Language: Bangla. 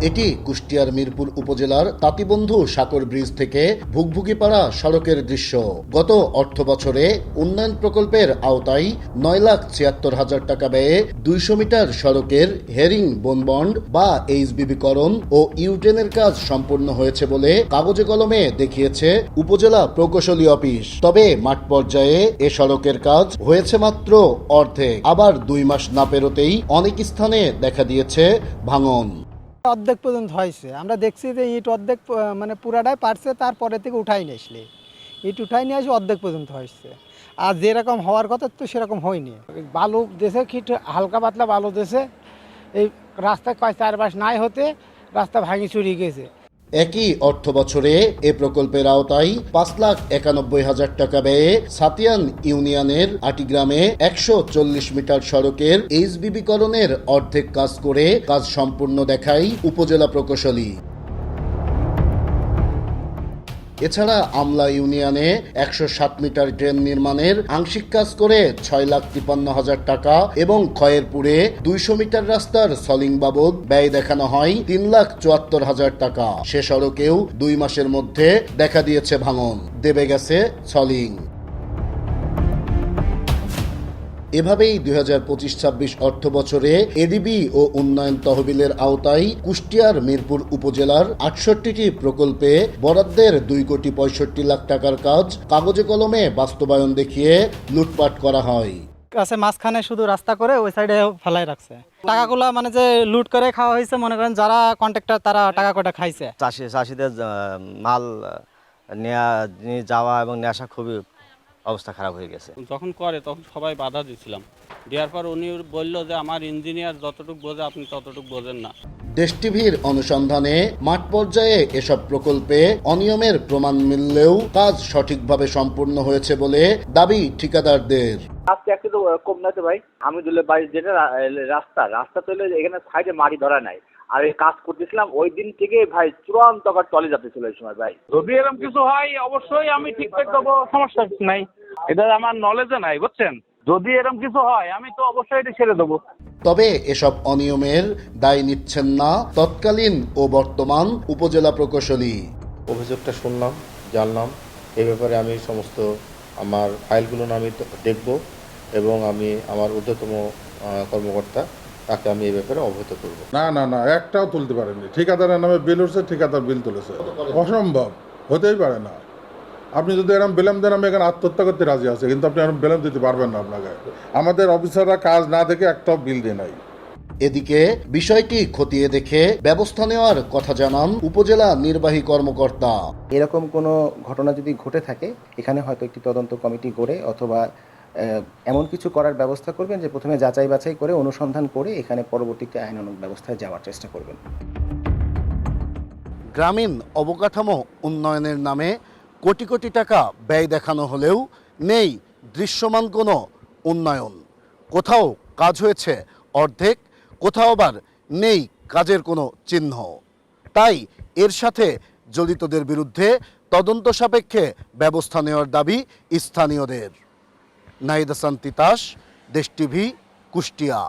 এটি কুষ্টিয়ার মিরপুর উপজেলার তাঁতিবন্ধু সাগর ব্রিজ থেকে ভুগভুগিপাড়া সড়কের দৃশ্য। গত অর্থ বছরে উন্নয়ন প্রকল্পের আওতায় 9,76,000 টাকা ব্যয়ে 200 মিটার সড়কের হেরিং বনবন্ড বা এইচবিবিকরণ ও ইউটেনের কাজ সম্পূর্ণ হয়েছে বলে কাগজে কলমে দেখিয়েছে উপজেলা প্রকৌশলী অফিস। তবে মাঠ পর্যায়ে এ সড়কের কাজ হয়েছে মাত্র অর্ধেক। আবার 2 মাস না পেরোতেই অনেক স্থানে দেখা দিয়েছে ভাঙন। অর্ধেক পর্যন্ত হয়েছে। আমরা দেখছি যে ইট অর্ধেক মানে পুরাটাই পারছে, তারপরে থেকে উঠাই নিয়ে আসলে ইট উঠাই নিয়ে আসে অর্ধেক পর্যন্ত হয়েছে। আর যেরকম হওয়ার কথা তো সেরকম হয়নি। বালু দেশে খিট হালকা পাতলা বালু দেশে এই রাস্তায় 4 মাস নাই হতে রাস্তা ভাঙি চুরি গেছে। একই অর্থ বছরে এ প্রকল্পের আওতায় 5,91,000 টাকা ব্যয়ে সাতিয়ান ইউনিয়নের আটিগ্রামে 140 মিটার সড়কের এইচবিবিকরণের অর্ধেক কাজ করে কাজ সম্পূর্ণ দেখায় উপজেলা প্রকৌশলী। এছাড়া আমলা ইউনিয়নে 107 মিটার ড্রেন নির্মাণের আংশিক কাজ করে 6,53,000 টাকা এবং খয়েরপুরে 200 মিটার রাস্তার সলিং বাবদ ব্যয় দেখানো হয় 3,74,000 টাকা। সে সড়কেও 2 মাসের মধ্যে দেখা দিয়েছে ভাঙন, দেবে গেছে সলিং। এভাবেই 2025-26 অর্থ বছরে এডিবি ও উন্নয়ন তহবিলের আওতায় কুষ্টিয়ার মিরপুর উপজেলার 68টি প্রকল্পে বরাদ্দের 2,65,00,000 টাকার কাজ কাগজে কলমে বাস্তবায়ন দেখিয়ে লুটপাট করা হয়। মাঝখানে শুধু রাস্তা করে ওই সাইডে ফেলাই রাখছে। টাকাগুলো মানে যে লুট করে খাওয়া হয়েছে, মনে করেন যারা কন্ট্রাক্টর তারা টাকা কটা খাইছে। চাষিদের মাল নিয়ে যাওয়া এবং নিয়ে আসা খুবই অবস্থা খারাপ হয়ে গেছে। যখন করে তখন সবাই বাধা দিচ্ছিলাম, দেওয়ার পর উনি বলল যে আমার ইঞ্জিনিয়ার যতটুকু বোঝে আপনি ততটুকু বোঝেন না। দেশ টিভির অনুসন্ধানে মাঠ পর্যায়ে এসব প্রকল্পে অনিয়মের প্রমাণ মিললেও কাজ সঠিকভাবে সম্পূর্ণ হয়েছে বলে দাবি ঠিকাদারদের। আজকে একটু তো কম না তো ভাই, হামিদুল্লাহ বাড়ির যেটা রাস্তা তো এখানে সাইডে মাটি ধরা নাই। আর এই কাজ করতেছিলাম ওই দিন থেকে ভাই চূড়ান্ত টলে যাতে ছিল এই সময় ভাই। যদি এরকম কিছু হয় অবশ্যই আমি ঠিক করে দেবো, সমস্যা নাই। এটা আমার নলেজে নাই, বুঝছেন। যদি এরকম কিছু হয় আমি তো অবশ্যই এটা ছেড়ে দেবো। তবে এসব অনিয়মের দায় নিচ্ছেন না তৎকালীন ও বর্তমান উপজেলা প্রকৌশলী। অভিযোগটা শুনলাম, জানলাম, এই ব্যাপারে আমি সমস্ত আমার ফাইলগুলো আমি দেখব এবং আমি আমার ঊর্ধ্বতম কর্মকর্তা তাকে আমি এই ব্যাপারে অবহিত করব। না একটাও তুলতে পারেনি। ঠিকাদারের নামে বিল উঠছে, ঠিকাদার বিল তুলেছে। অসম্ভব, হতেই পারে না। আপনি যদি এরকম বেলাম দেন আমি এখানে আত্মহত্যা করতে রাজি আছি, কিন্তু আপনি এরকম বেলাম দিতে পারবেন না। আপনাকে আমাদের অফিসাররা কাজ না দেখে একটাও বিল দিয়ে নাই। এদিকে বিষয়টি খতিয়ে দেখে ব্যবস্থা নেওয়ার কথা জানান উপজেলা নির্বাহী কর্মকর্তা। এরকম কোনো ঘটনা যদি ঘটে থাকে এখানে হয়তো একটি তদন্ত কমিটি করে অথবা এমন কিছু করার ব্যবস্থা করবেন যে প্রথমে যাচাই বাছাই করে অনুসন্ধান করে এখানে পরবর্তীতে আইনানুগ ব্যবস্থায় যাওয়ার চেষ্টা করবেন। গ্রামীণ অবকাঠামো উন্নয়নের নামে কোটি কোটি টাকা ব্যয় দেখানো হলেও নেই দৃশ্যমান কোনো উন্নয়ন। কোথাও কাজ হয়েছে অর্ধেক, কোথাও আবার নেই কাজের কোনো চিহ্ন। তাই এর সাথে জড়িতদের বিরুদ্ধে তদন্ত সাপেক্ষে ব্যবস্থা নেওয়ার দাবি স্থানীয়দের। নাহিদ হাসান তিতাস, দেশ টিভি, কুষ্টিয়া।